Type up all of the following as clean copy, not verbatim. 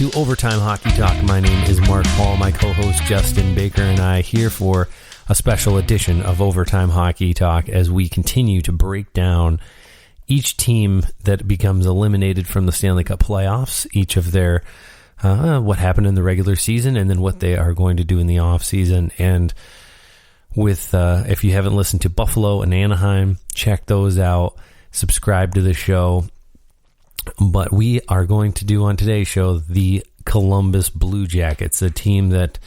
to Overtime Hockey Talk. My name is Mark Hall. My co-host Justin Baker and I here for a special edition of Overtime Hockey Talk as we continue to break down each team that becomes eliminated from the Stanley Cup playoffs, each of their what happened in the regular season, and then what they are going to do in the offseason. And with if you haven't listened to Buffalo and Anaheim, check those out. Subscribe to the show. But we are going to do on today's show the Columbus Blue Jackets, a team that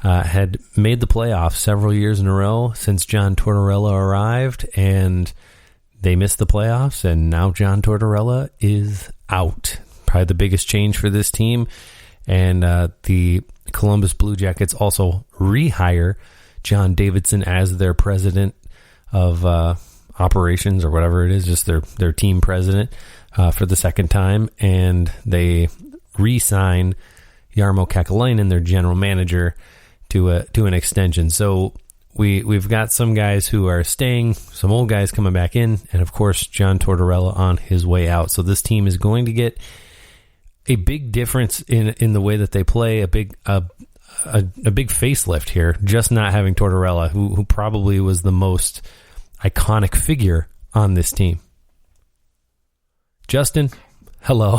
had made the playoffs several years in a row since John Tortorella arrived, and they missed the playoffs, and now John Tortorella is out. Probably the biggest change for this team. And the Columbus Blue Jackets also rehire John Davidson as their president of operations, or whatever it is, just their team president. For the second time, and they re-sign Jarmo Kekalainen, their general manager, to an extension. So we've got some guys who are staying, some old guys coming back in, and of course John Tortorella on his way out. So this team is going to get a big difference in the way that they play, a big facelift here. Just not having Tortorella, who probably was the most iconic figure on this team. Justin, hello.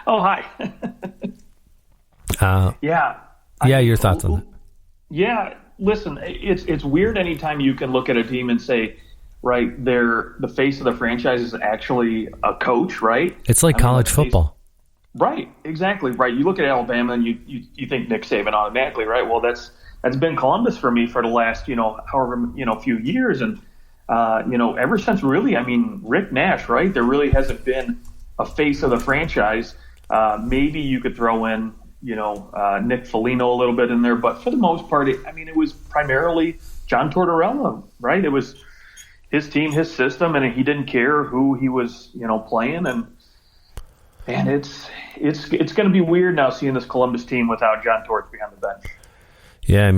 Oh, hi. Your thoughts on that? Yeah, listen, it's weird anytime you can look at a team and say, right, the face of the franchise is actually a coach, right? It's like college football. Right, exactly, right. You look at Alabama and you think Nick Saban automatically, right? Well, that's been Columbus for me for the last, few years, and ever since really, Rick Nash, right? There really hasn't been a face of the franchise. Maybe you could throw in, Nick Foligno a little bit in there, but for the most part, it was primarily John Tortorella, right? It was his team, his system, and he didn't care who he was, playing. And it's going to be weird now seeing this Columbus team without John Torts behind the bench. Yeah,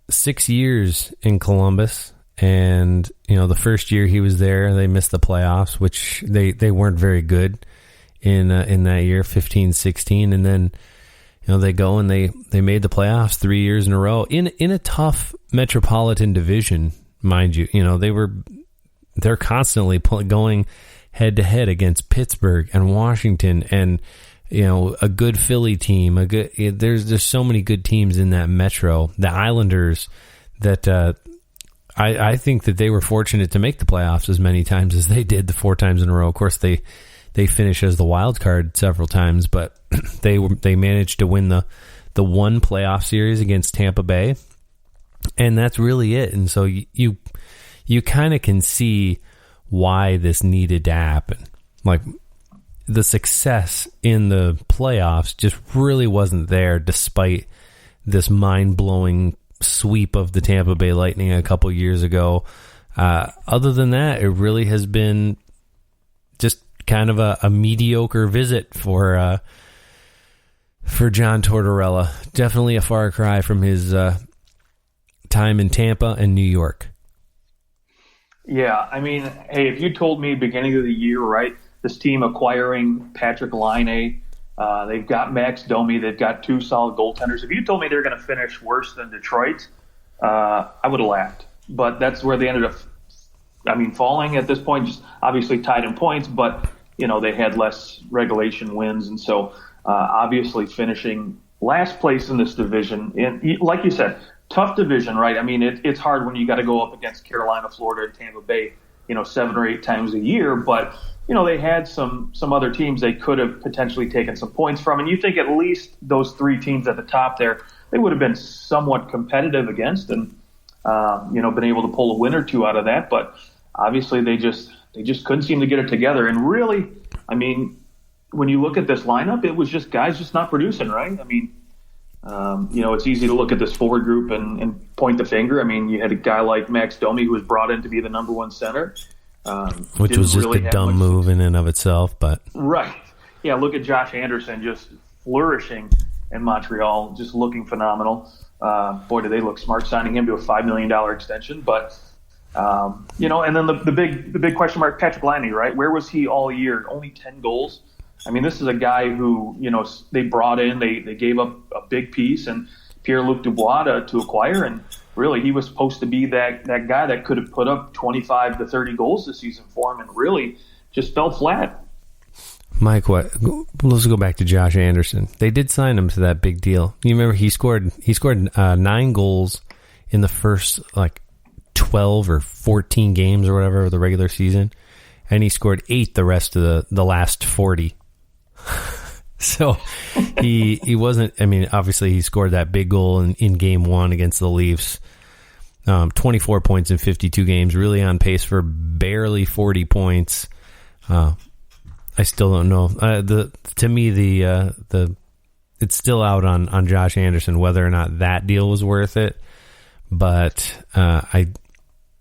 6 years in Columbus. And, the first year he was there, they missed the playoffs, which they weren't very good in that year, 15-16. And then, they go and they made the playoffs 3 years in a row in a tough metropolitan division, mind you. They're constantly going head to head against Pittsburgh and Washington and, a good Philly team, there's so many good teams in that metro, the Islanders that, I think that they were fortunate to make the playoffs as many times as they did, the 4 times in a row. Of course, they finished as the wild card several times, but they managed to win the one playoff series against Tampa Bay, and that's really it. And so you kind of can see why this needed to happen. Like, the success in the playoffs just really wasn't there, despite this mind-blowing sweep of the Tampa Bay Lightning a couple years ago. Other than that, it really has been just kind of a mediocre visit for John Tortorella. Definitely a far cry from his time in Tampa and New York. Yeah, hey, if you told me beginning of the year, right, this team acquiring Patrick Laine, they've got Max Domi. They've got 2 solid goaltenders. If you told me they're going to finish worse than Detroit, I would have laughed. But that's where they ended up, falling at this point, just obviously tied in points, but, they had less regulation wins. And so obviously finishing last place in this division, and like you said, tough division, right? It's hard when you got to go up against Carolina, Florida, and Tampa Bay, 7 or 8 times a year. But they had some other teams they could have potentially taken some points from. And you think at least those 3 teams at the top there, they would have been somewhat competitive against and, been able to pull a win or 2 out of that. But obviously they just couldn't seem to get it together. And really, when you look at this lineup, it was just guys just not producing, right? It's easy to look at this forward group and point the finger. You had a guy like Max Domi who was brought in to be the number 1 center. Which was just really a dumb move in and of itself, but right, yeah. Look at Josh Anderson just flourishing in Montreal, just looking phenomenal. Boy, do they look smart signing him to a $5 million extension. But and then the big question mark, Patrick Laine, right? Where was he all year? Only 10 goals I mean, this is a guy who, they brought in, they gave up a big piece and Pierre-Luc Dubois to acquire, and really he was supposed to be that guy that could have put up 25 to 30 goals this season for him, and really just fell flat. Mike, let's go back to Josh Anderson. They did sign him to that big deal. You remember he scored 9 goals in the first 12 or 14 games or whatever of the regular season, and he scored 8 the rest of the last 40. So he wasn't. I mean, obviously he scored that big goal in game 1 against the Leafs. 24 points in 52 games, really on pace for barely 40 points. I still don't know. To me, it's still out on Josh Anderson whether or not that deal was worth it. But I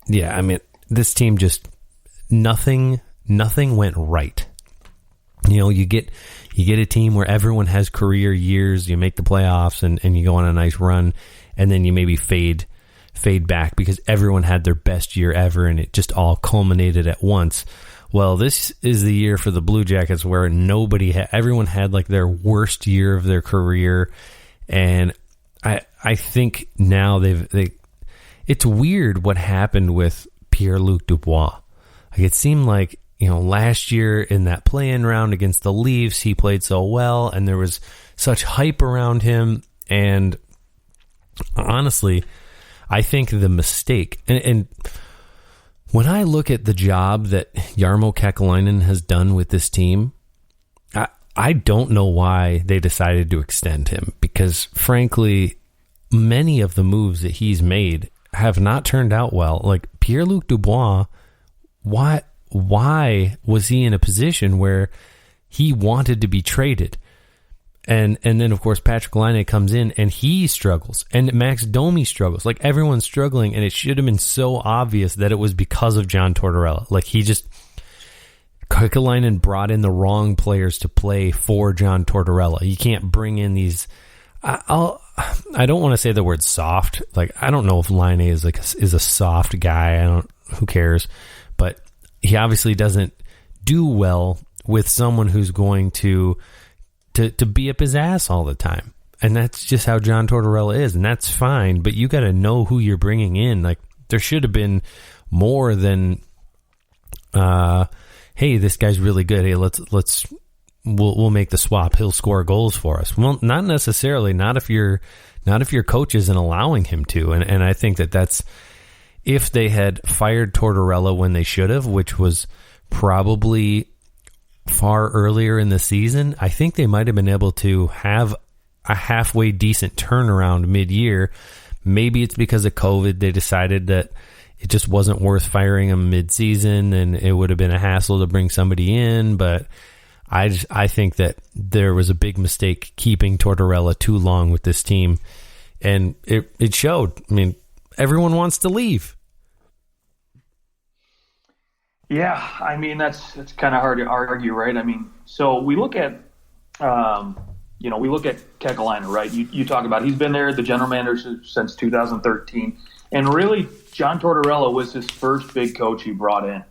mean, this team just nothing went right. You get a team where everyone has career years. You make the playoffs and you go on a nice run, and then you maybe fade back because everyone had their best year ever, and it just all culminated at once. Well, this is the year for the Blue Jackets where everyone had their worst year of their career, and I think now it's weird what happened with Pierre-Luc Dubois. It seemed like, last year in that play-in round against the Leafs, he played so well, and there was such hype around him, and honestly, I think the mistake, and when I look at the job that Jarmo Kekalainen has done with this team, I don't know why they decided to extend him, because frankly, many of the moves that he's made have not turned out well. Like Pierre-Luc Dubois, why was he in a position where he wanted to be traded? And then, of course, Patrick Laine comes in and he struggles. And Max Domi struggles. Everyone's struggling, and it should have been so obvious that it was because of John Tortorella. Kekalainen brought in the wrong players to play for John Tortorella. You can't bring in these... I don't want to say the word soft. I don't know if Laine is a soft guy. Who cares? But he obviously doesn't do well with someone who's going to be up his ass all the time. And that's just how John Tortorella is, and that's fine, but you got to know who you're bringing in. There should have been more than hey, this guy's really good. Hey, we'll make the swap. He'll score goals for us. Well, not necessarily, not if your coach isn't allowing him to. And I think that's if they had fired Tortorella when they should have, which was probably far earlier in the season, I think they might have been able to have a halfway decent turnaround mid-year. Maybe it's because of COVID. They decided that it just wasn't worth firing him mid-season, and it would have been a hassle to bring somebody in. But I think that there was a big mistake keeping Tortorella too long with this team, and it showed. I mean, everyone wants to leave. Yeah, I mean, that's kind of hard to argue, right? I mean, so we look at, we look at Kekalainen, right? You talk about he's been there, the general manager since 2013, and really John Tortorella was his first big coach he brought in,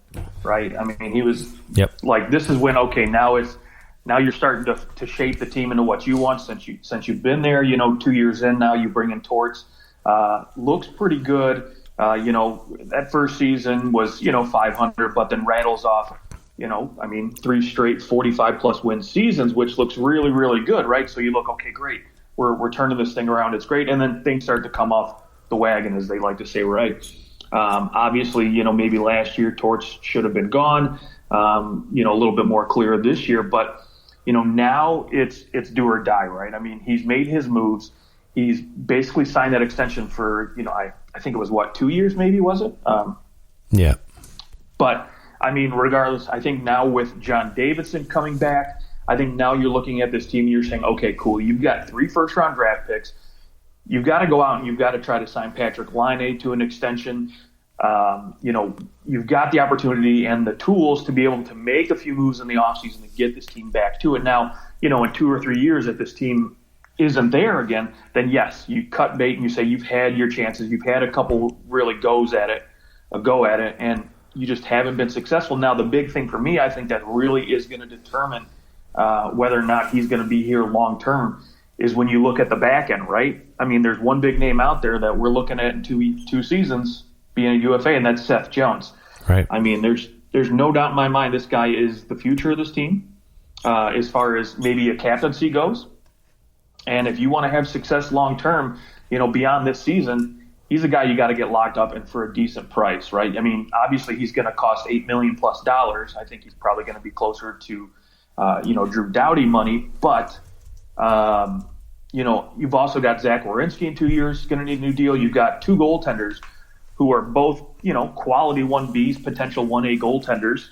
right? I mean, he was this is when now you're starting to shape the team into what you want since you've been there, 2 years in now. You bring in Torts, looks pretty good. That first season was, 500, but then rattles off, 3 straight 45-plus win seasons, which looks really, really good, right? So you look, okay, great. We're turning this thing around. It's great. And then things start to come off the wagon, as they like to say, right? Obviously, maybe last year Torts should have been gone, a little bit more clear this year. But, now it's do or die, right? I mean, he's made his moves. He's basically signed that extension for, I think it was 2 years maybe, was it? Yeah. But, I mean, regardless, I think now with John Davidson coming back, I think now you're looking at this team and you're saying, okay, cool, you've got 3 first-round draft picks. You've got to go out and you've got to try to sign Patrick Laine to an extension. You've got the opportunity and the tools to be able to make a few moves in the offseason to get this team back to it. Now, in 2 or 3 years, if this team isn't there again, then yes, you cut bait and you say you've had your chances. You've had a couple really go at it, and you just haven't been successful. Now, the big thing for me, I think that really is going to determine whether or not he's going to be here long term is when you look at the back end, right? I mean, there's one big name out there that we're looking at in two seasons being a UFA, and that's Seth Jones. Right. I mean, there's no doubt in my mind this guy is the future of this team as far as maybe a captaincy goes. And if you want to have success long term, beyond this season, he's a guy you got to get locked up in for a decent price, right? I mean, obviously he's going to cost $8 million plus. I think he's probably going to be closer to, Drew Doughty money, but. You've also got Zach Werenski in 2 years, going to need a new deal. You've got two goaltenders who are both, quality 1Bs, potential 1A goaltenders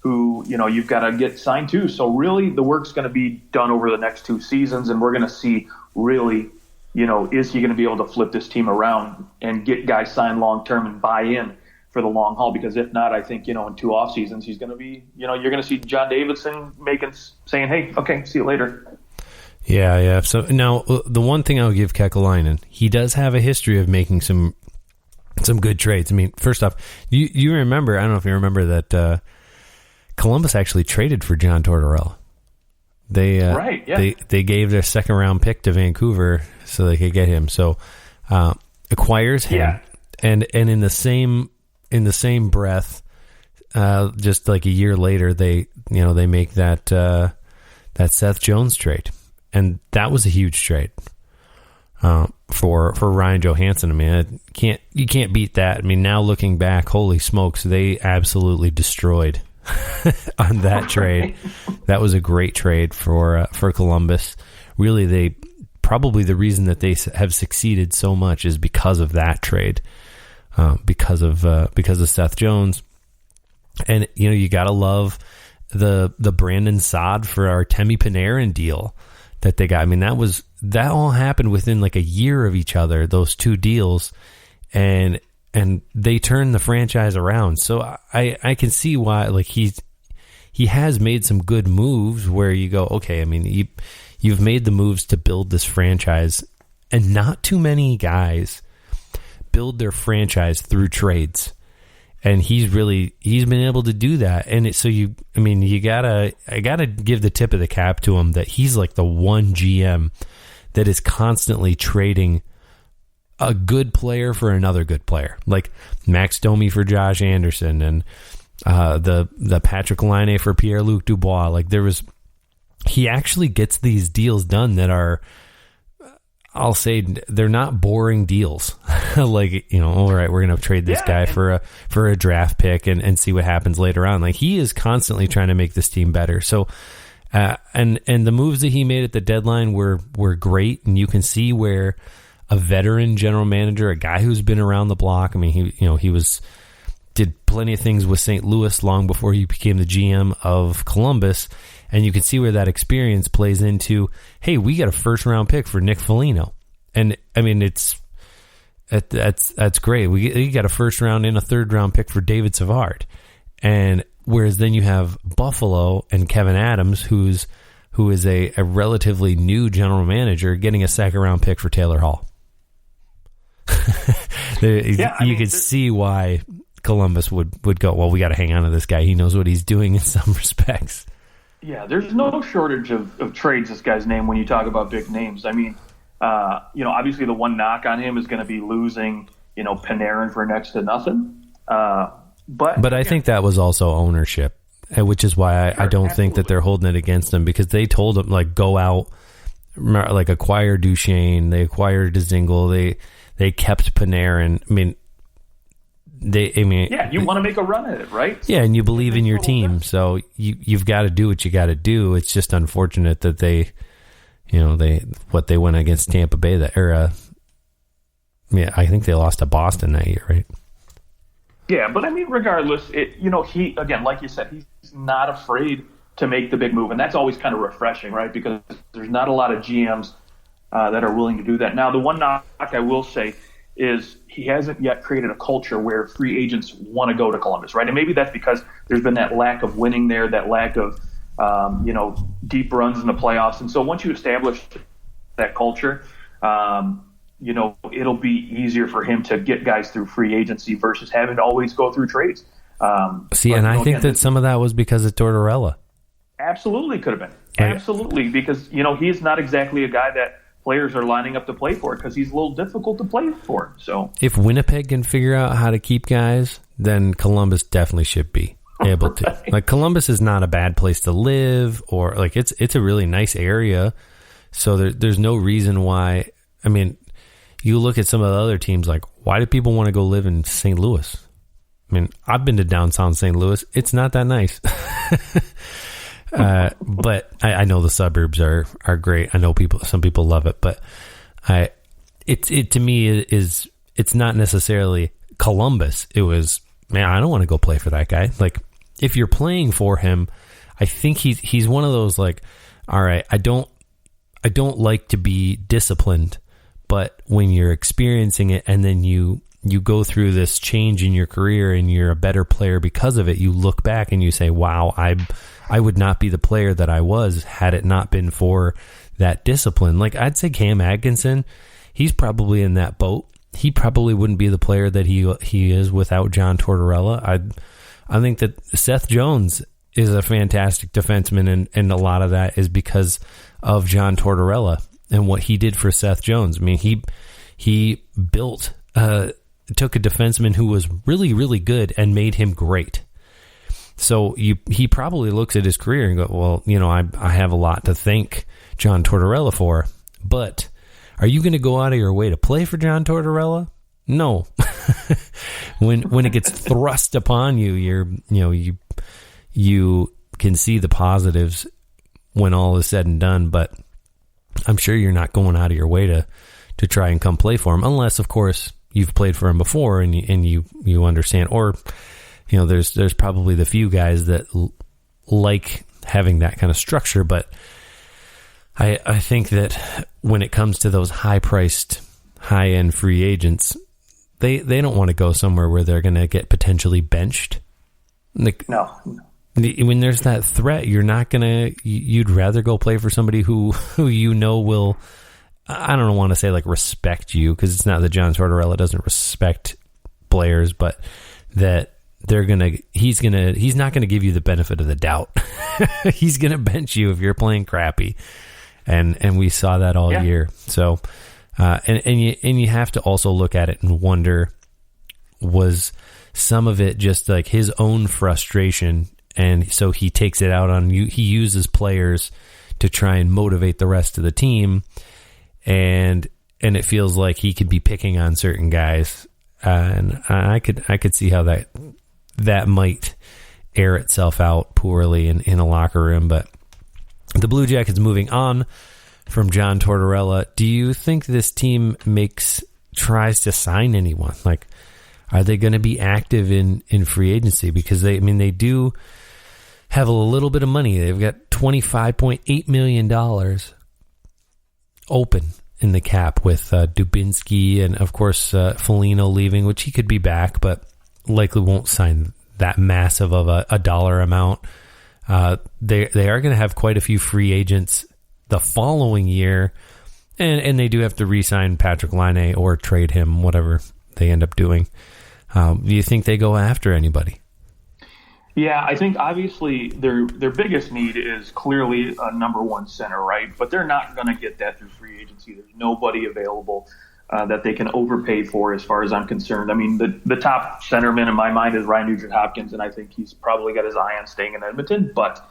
who, you've got to get signed too. So really the work's going to be done over the next 2 seasons, and we're going to see really, is he going to be able to flip this team around and get guys signed long-term and buy in for the long haul? Because if not, I think, in 2 off seasons, he's going to be, you're going to see John Davidson saying, hey, okay, see you later. Yeah. So now the one thing I'll give Kekalainen, he does have a history of making some good trades. I mean, first off, you remember, I don't know if you remember that Columbus actually traded for John Tortorella. Right, yeah. They gave their second round pick to Vancouver so they could get him. So acquires him, yeah. and in the same breath, just like a year later, they make that Seth Jones trade. And that was a huge trade for Ryan Johansson. I mean, you can't beat that. I mean, now looking back, holy smokes, they absolutely destroyed on that trade. That was a great trade for Columbus. Really, probably the reason that they have succeeded so much is because of that trade, because of Seth Jones, and you gotta love the Brandon Saad for our Artemi Panarin deal that they got. I mean, that all happened within like a year of each other, those two deals, and they turned the franchise around. So I can see why, like, he has made some good moves where you go, okay, I mean, you've made the moves to build this franchise, and not too many guys build their franchise through trades. And he's been able to do that. And I gotta give the tip of the cap to him that he's like the one GM that is constantly trading a good player for another good player, like Max Domi for Josh Anderson, and the Patrick Laine for Pierre-Luc Dubois. Like, he actually gets these deals done that are, I'll say, they're not boring deals. Like, all right, we're going to trade this guy for a draft pick and see what happens later on. Like, he is constantly trying to make this team better. So, and the moves that he made at the deadline were great. And you can see where a veteran general manager, a guy who's been around the block. I mean, he did plenty of things with St. Louis long before he became the GM of Columbus. And you can see where that experience plays into, hey, we got a first round pick for Nick Foligno. And I mean, that's great. We got a first round and a third round pick for David Savard. And whereas then you have Buffalo and Kevin Adams, who is a relatively new general manager, getting a second round pick for Taylor Hall. You could see why Columbus would go, well, we got to hang on to this guy. He knows what he's doing in some respects. Yeah, there's no shortage of trades, this guy's name, when you talk about big names. I mean, obviously the one knock on him is going to be losing, Panarin for next to nothing. But I think that was also ownership, which is why I don't think that they're holding it against him, because they told him, like, go out, like, acquire Duchesne. They acquired Dzingel. They kept Panarin. I mean, you want to make a run at it, right? Yeah, and you believe in your team, so you've got to do what you got to do. It's just unfortunate that they went against Tampa Bay I think they lost to Boston that year, right? Yeah, but I mean, regardless, he, again, like you said, he's not afraid to make the big move, and that's always kind of refreshing, right? Because there's not a lot of GMs that are willing to do that. Now, the one knock I will say is he hasn't yet created a culture where free agents want to go to Columbus, right? And maybe that's because there's been that lack of winning there, that lack of, deep runs in the playoffs. And so once you establish that culture, it'll be easier for him to get guys through free agency versus having to always go through trades. I think that some of that was because of Tortorella. Absolutely could have been. Absolutely, because he's not exactly a guy that players are lining up to play for because he's a little difficult to play for. So if Winnipeg can figure out how to keep guys, then Columbus definitely should be able to. Right. Like, Columbus is not a bad place to live, or like it's a really nice area. So there's no reason why. I mean, you look at some of the other teams, like, why do people want to go live in St. Louis? I mean, I've been to downtown St. Louis. It's not that nice. But I know the suburbs are great. I know some people love it, but it to me it's not necessarily Columbus. It was, man, I don't want to go play for that guy. Like, if you're playing for him, I think he's one of those, like, all right, I don't like to be disciplined, but when you're experiencing it and then you go through this change in your career and you're a better player because of it, you look back and you say, wow, I would not be the player that I was had it not been for that discipline. Like, I'd say Cam Atkinson, he's probably in that boat. He probably wouldn't be the player that he is without John Tortorella. I think that Seth Jones is a fantastic defenseman, and a lot of that is because of John Tortorella and what he did for Seth Jones. I mean, he built took a defenseman who was really, really good and made him great. So he probably looks at his career and go, well, I have a lot to thank John Tortorella for, but are you going to go out of your way to play for John Tortorella? No. When it gets thrust upon you, you can see the positives when all is said and done, but I'm sure you're not going out of your way to try and come play for him, unless, of course, you've played for him before and you understand, or there's probably the few guys that like having that kind of structure, but I think that when it comes to those high-priced, high-end free agents, they don't want to go somewhere where they're going to get potentially benched. No. When there's that threat, you'd rather go play for somebody who will, I don't want to say like respect you, because it's not that John Tortorella doesn't respect players, but that he's not gonna give you the benefit of the doubt. He's gonna bench you if you're playing crappy, and we saw that all year. So, and you have to also look at it and wonder, was some of it just like his own frustration, and so he takes it out on you. He uses players to try and motivate the rest of the team, and it feels like he could be picking on certain guys, and I could see how that might air itself out poorly in a locker room. But the Blue Jackets moving on from John Tortorella, do you think this team tries to sign anyone? Like, are they going to be active in free agency? Because they do have a little bit of money. They've got $25.8 million open in the cap with Dubinsky and, of course, Foligno leaving, which he could be back, but likely won't sign that massive of a dollar amount. They are going to have quite a few free agents the following year, and they do have to re-sign Patrick Laine or trade him, whatever they end up doing. Do you think they go after anybody? Yeah, I think obviously their biggest need is clearly a number one center, right? But they're not going to get that through free agency. There's nobody available that they can overpay for, as far as I'm concerned. I mean, the top centerman in my mind is Ryan Nugent-Hopkins, and I think he's probably got his eye on staying in Edmonton. But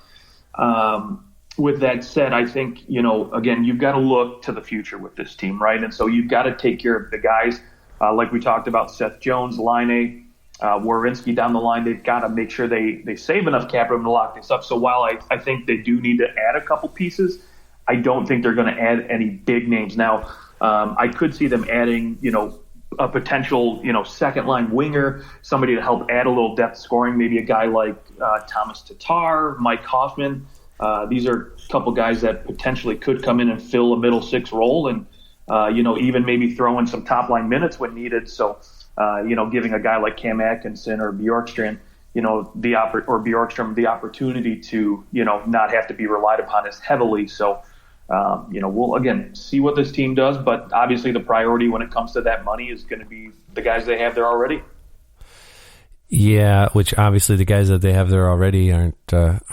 with that said, I think, again, you've got to look to the future with this team, right? And so you've got to take care of the guys like we talked about, Seth Jones, Laine, Werenski down the line. They've got to make sure they save enough cap room to lock this up. So while I think they do need to add a couple pieces, I don't think they're going to add any big names. Now, I could see them adding, a potential, second line winger, somebody to help add a little depth scoring, maybe a guy like Thomas Tatar, Mike Hoffman. These are a couple guys that potentially could come in and fill a middle six role, and even maybe throw in some top line minutes when needed. So, giving a guy like Cam Atkinson or Bjorkstrand, Bjorkstrom the opportunity to, not have to be relied upon as heavily. So, we'll again see what this team does, but obviously the priority when it comes to that money is going to be the guys they have there already. Yeah, which obviously the guys that they have there already aren't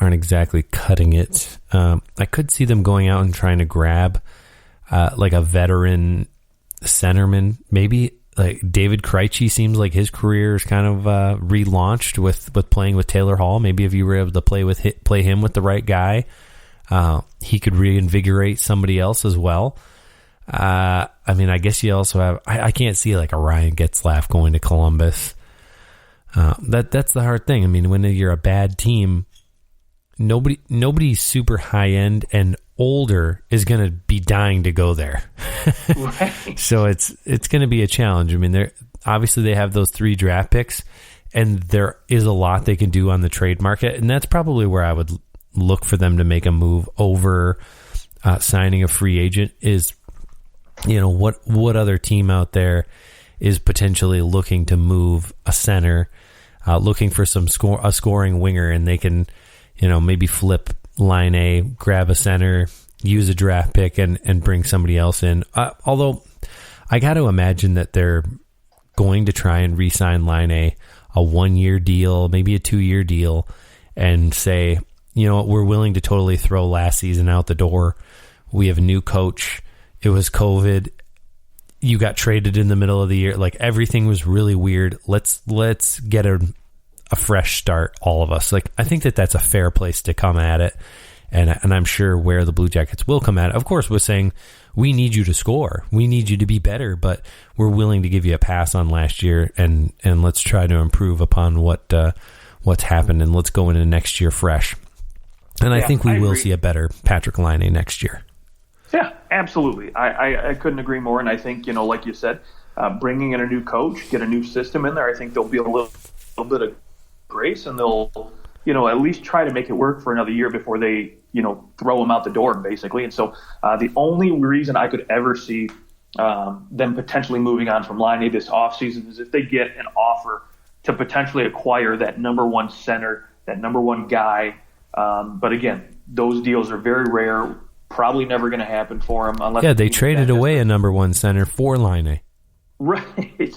exactly cutting it. I could see them going out and trying to grab like a veteran centerman. Maybe like David Krejci seems like his career is kind of relaunched with playing with Taylor Hall. Maybe if you were able to play him with the right guy, he could reinvigorate somebody else as well. I mean, I guess you also have. I can't see like a Ryan Getzlaf going to Columbus. That's the hard thing. I mean, when you're a bad team, nobody super high end and older is going to be dying to go there. Right. So it's going to be a challenge. I mean, they have those 3 draft picks, and there is a lot they can do on the trade market, and that's probably where I would look for them to make a move over signing a free agent. Is what other team out there is potentially looking to move a center, looking for a scoring winger, and they can, maybe flip line A, grab a center, use a draft pick, and bring somebody else in. Although I got to imagine that they're going to try and re-sign line A 1-year deal, maybe a 2-year deal, and say, we're willing to totally throw last season out the door. We have a new coach. It was COVID. You got traded in the middle of the year. Like, everything was really weird. Let's get a fresh start, all of us. Like, I think that's a fair place to come at it. And I'm sure where the Blue Jackets will come at it, of course, was saying, we need you to score. We need you to be better, but we're willing to give you a pass on last year, and let's try to improve upon what's happened, and let's go into next year fresh. And I think we will see a better Patrick Laine next year. Yeah, absolutely. I couldn't agree more. And I think, like you said, bringing in a new coach, get a new system in there, I think there'll be a little bit of grace, and they'll, at least try to make it work for another year before they, throw them out the door, basically. And so the only reason I could ever see them potentially moving on from Line A this offseason is if they get an offer to potentially acquire that number 1 center, that number 1 guy. But again, those deals are very rare. Probably never going to happen for him unless they traded away a number 1 center for Line A. Right.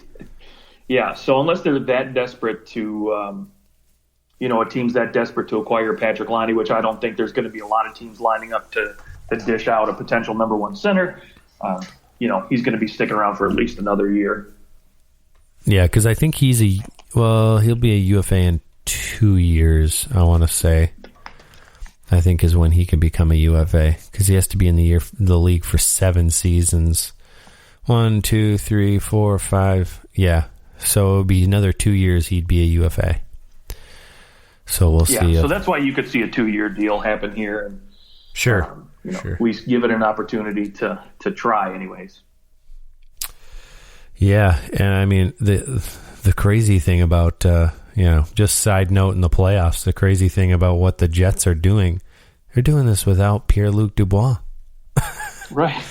Yeah. So unless they're that desperate to, a team's that desperate to acquire Patrick Laine, which I don't think there's going to be a lot of teams lining up to dish out a potential number 1 center. He's going to be sticking around for at least another year. Yeah, because I think he'll be a UFA in 2 years, I want to say. I think is when he can become a UFA, because he has to be in the league for 7 seasons. 1, 2, 3, 4, 5. Yeah. So it would be another 2 years he'd be a UFA. So we'll see. So that's why you could see a 2-year deal happen here. And, sure. We give it an opportunity to try anyways. Yeah. And I mean, the crazy thing about, just side note in the playoffs, the crazy thing about what the Jets are doing, they're doing this without Pierre-Luc Dubois. Right.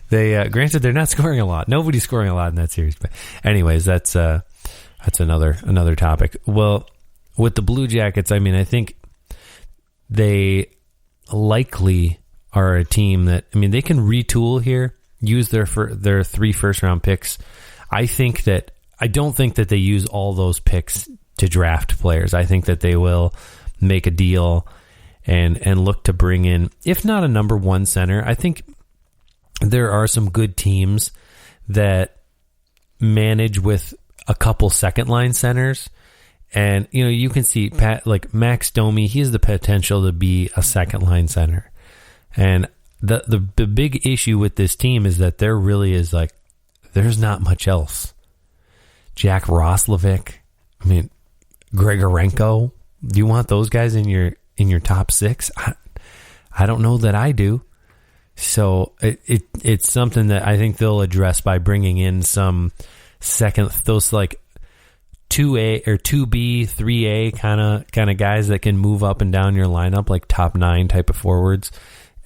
They granted, they're not scoring a lot. Nobody's scoring a lot in that series. But anyways, that's another topic. Well, with the Blue Jackets, I mean, I think they likely are a team that, I mean, they can retool here, use their 3 first-round picks. I don't think that they use all those picks to draft players. I think that they will make a deal and look to bring in, if not a number 1 center. I think there are some good teams that manage with a couple second-line centers. And, you can see like Max Domi, he has the potential to be a second-line center. And the big issue with this team is that there really is there's not much else. Jack Roslovic, I mean, Grigorenko. Do you want those guys in your top 6? I don't know that I do. So it's something that I think they'll address by bringing in some those 2A or 2B, 3A kind of guys that can move up and down your lineup, like top 9 type of forwards.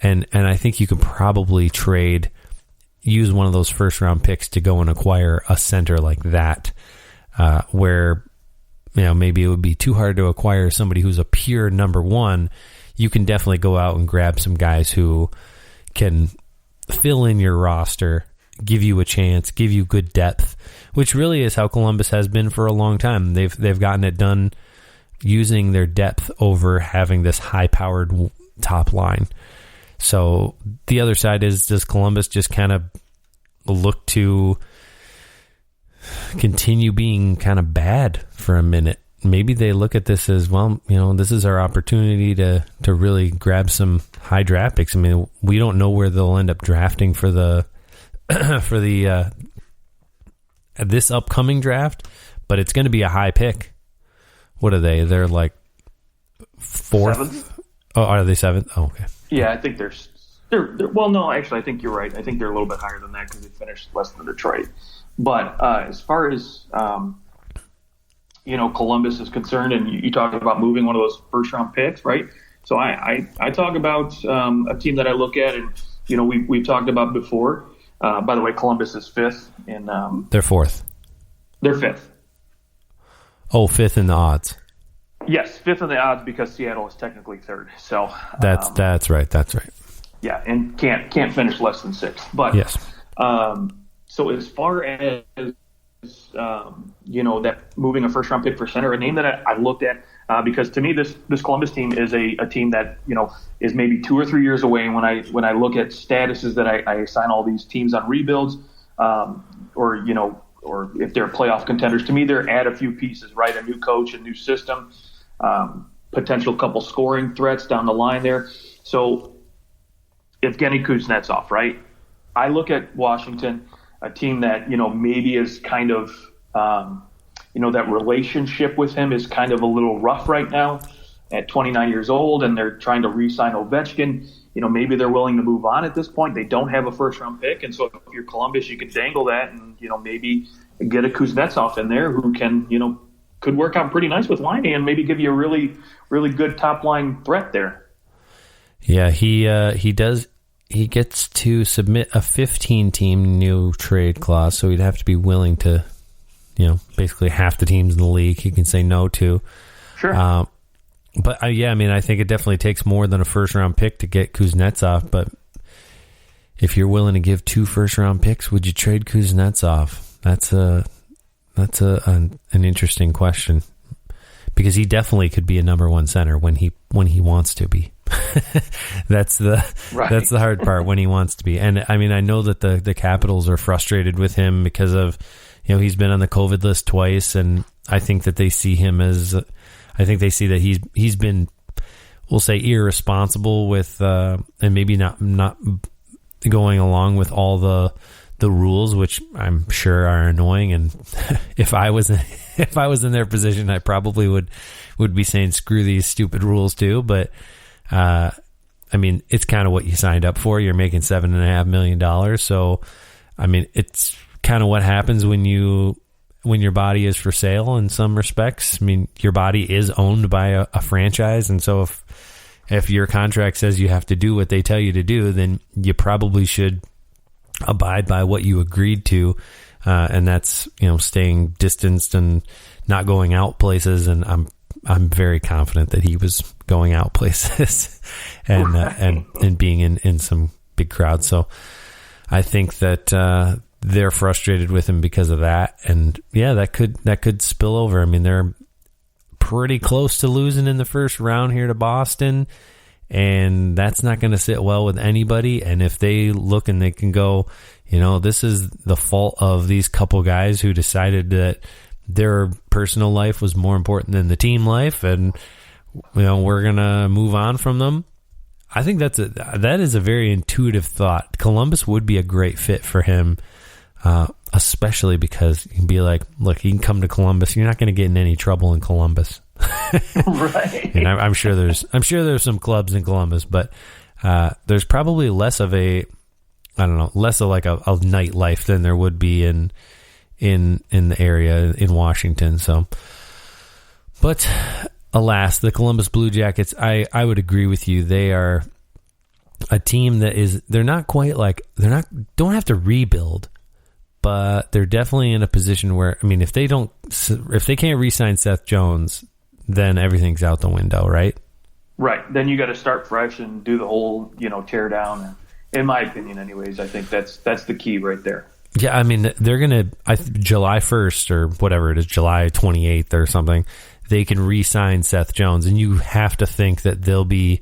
And I think you could probably use one of those first round picks to go and acquire a center like that, where, maybe it would be too hard to acquire somebody who's a pure number 1. You can definitely go out and grab some guys who can fill in your roster, give you a chance, give you good depth, which really is how Columbus has been for a long time. They've gotten it done using their depth over having this high-powered top line. So the other side is, does Columbus just kind of look to continue being kind of bad for a minute? Maybe they look at this as, well, this is our opportunity to really grab some high draft picks. I mean, we don't know where they'll end up drafting for the this upcoming draft, but it's going to be a high pick. What are they? They're like fourth. Seventh? Oh, are they seventh? Oh, okay. Yeah, I think they're well, no, actually, I think you're right. I think they're a little bit higher than that because they finished less than Detroit. But as far as Columbus is concerned, and you talk about moving one of those first-round picks, right? So I talk about a team that I look at, and we've talked about before. By the way, Columbus is fifth in. They're fourth. They're fifth. Oh, fifth in the odds. Yes, fifth in the odds because Seattle is technically third. So that's right. That's right. Yeah, and can't finish less than sixth. But yes. So as far as that moving a first round pick for center, a name that I looked at because to me this Columbus team is a team that is maybe 2 or 3 years away. And when I look at statuses that I assign all these teams on rebuilds, or if they're playoff contenders, to me they're add a few pieces, right? A new coach, a new system, potential couple scoring threats down the line there. So Evgeny Kuznetsov, right? I look at Washington, a team that maybe is kind of that relationship with him is kind of a little rough right now at 29 years old, and they're trying to re-sign Ovechkin. Maybe they're willing to move on at this point. They don't have a first-round pick, and so if you're Columbus, you can dangle that and maybe get a Kuznetsov in there who can could work out pretty nice with Lanny and maybe give you a really, really good top-line threat there. Yeah, he does. He gets to submit a 15-team new trade clause, so he'd have to be willing to, basically half the teams in the league he can say no to. Sure. But I think it definitely takes more than a first-round pick to get Kuznetsov. But if you're willing to give 2 first-round picks, would you trade Kuznetsov? That's an interesting question, because he definitely could be a number 1 center when he wants to be. That's the hard part, when he wants to be. And I know that the Capitals are frustrated with him because of he's been on the COVID list twice, and I think that they see him as that he's been, we'll say, irresponsible with and maybe not going along with all the rules, which I'm sure are annoying. And if I was in their position, I probably would be saying screw these stupid rules too. But it's kind of what you signed up for. You're making $7.5 million, so it's kind of what happens when your body is for sale in some respects. Your body is owned by a franchise, and so if your contract says you have to do what they tell you to do, then you probably should abide by what you agreed to, and that's staying distanced and not going out places. And I'm very confident that he was going out places and and being in some big crowds. So I think that they're frustrated with him because of that, and that could spill over. They're pretty close to losing in the first round here to Boston, and that's not going to sit well with anybody. And if they look and they can go, this is the fault of these couple guys who decided that their personal life was more important than the team life, and we're going to move on from them. I think that is a very intuitive thought. Columbus would be a great fit for him, especially because you can be like, look, you can come to Columbus. You're not going to get in any trouble in Columbus. Right. And I'm sure there's some clubs in Columbus, but there's probably less of like a nightlife than there would be in the area in Washington. So, but alas, the Columbus Blue Jackets, I would agree with you. They are a team that they're not quite like, don't have to rebuild, but they're definitely in a position where, if they can't re-sign Seth Jones, then everything's out the window, right? Right. Then you got to start fresh and do the whole, tear down In my opinion, anyways, I think that's the key right there. Yeah, I mean, they're going to, July 1st or whatever it is, July 28th or something, they can re-sign Seth Jones, and you have to think that they'll be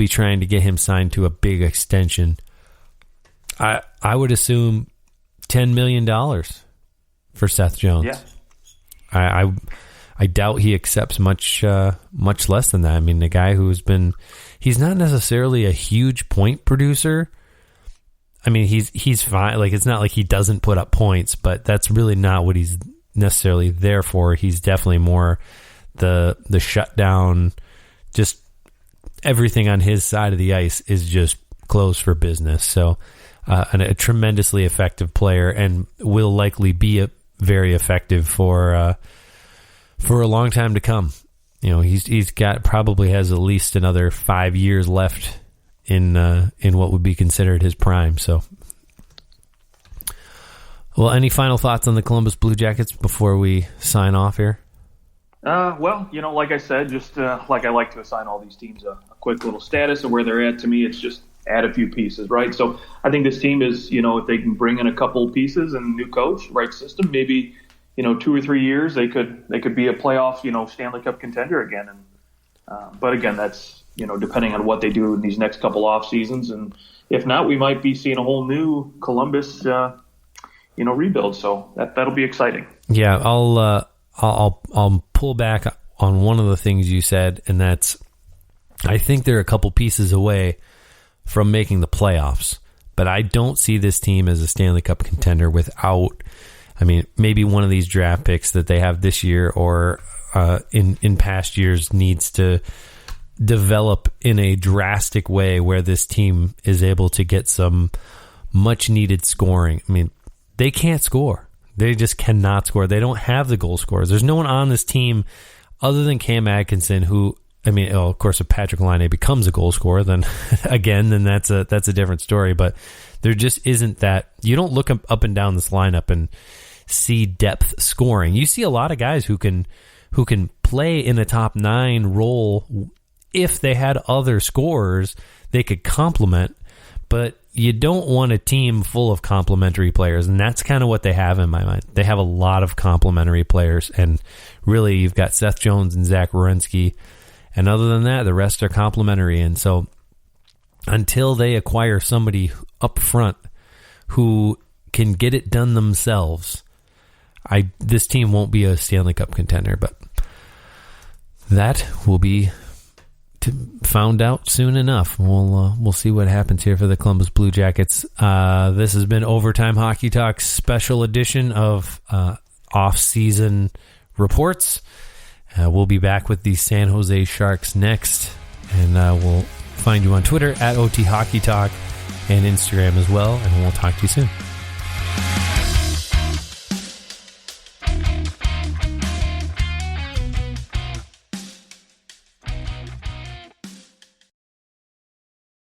trying to get him signed to a big extension. I would assume $10 million for Seth Jones. Yeah. I doubt he accepts much less than that. I mean, the guy he's not necessarily a huge point producer. I mean, he's fine. Like, it's not like he doesn't put up points, but that's really not what he's necessarily there for. He's definitely more the shutdown. Just everything on his side of the ice is just closed for business. So, a tremendously effective player, and will likely be very effective for a long time to come. You know, he's probably has at least another 5 years left in what would be considered his prime. So, well, any final thoughts on the Columbus Blue Jackets before we sign off here? Well, like I said, just like I like to assign all these teams a quick little status of where they're at. To me, it's just add a few pieces, right? So I think this team is, if they can bring in a couple pieces and a new coach, right system, maybe 2 or 3 years they could be a playoff, Stanley Cup contender again. And but again, that's depending on what they do in these next couple off seasons, and if not, we might be seeing a whole new Columbus, rebuild. So that'll be exciting. Yeah, I'll pull back on one of the things you said, and that's I think they're a couple pieces away from making the playoffs, but I don't see this team as a Stanley Cup contender without, maybe one of these draft picks that they have this year or in past years needs to develop in a drastic way where this team is able to get some much needed scoring. They can't score. They just cannot score. They don't have the goal scorers. There's no one on this team other than Cam Atkinson who, of course, if Patrick Laine becomes a goal scorer, then that's a different story. But there just isn't that. You don't look up and down this lineup and see depth scoring. You see a lot of guys who can play in a top 9 role. If they had other scorers, they could complement. But you don't want a team full of complementary players, and that's kind of what they have in my mind. They have a lot of complementary players, and really you've got Seth Jones and Zach Werenski, and other than that, the rest are complementary. And so until they acquire somebody up front who can get it done themselves, this team won't be a Stanley Cup contender. But that will be found out soon enough. We'll see what happens here for the Columbus Blue Jackets. This has been Overtime Hockey Talk's special edition of off-season reports. We'll be back with the San Jose Sharks next, and we'll find you on Twitter at OT Hockey Talk and Instagram as well, and we'll talk to you soon.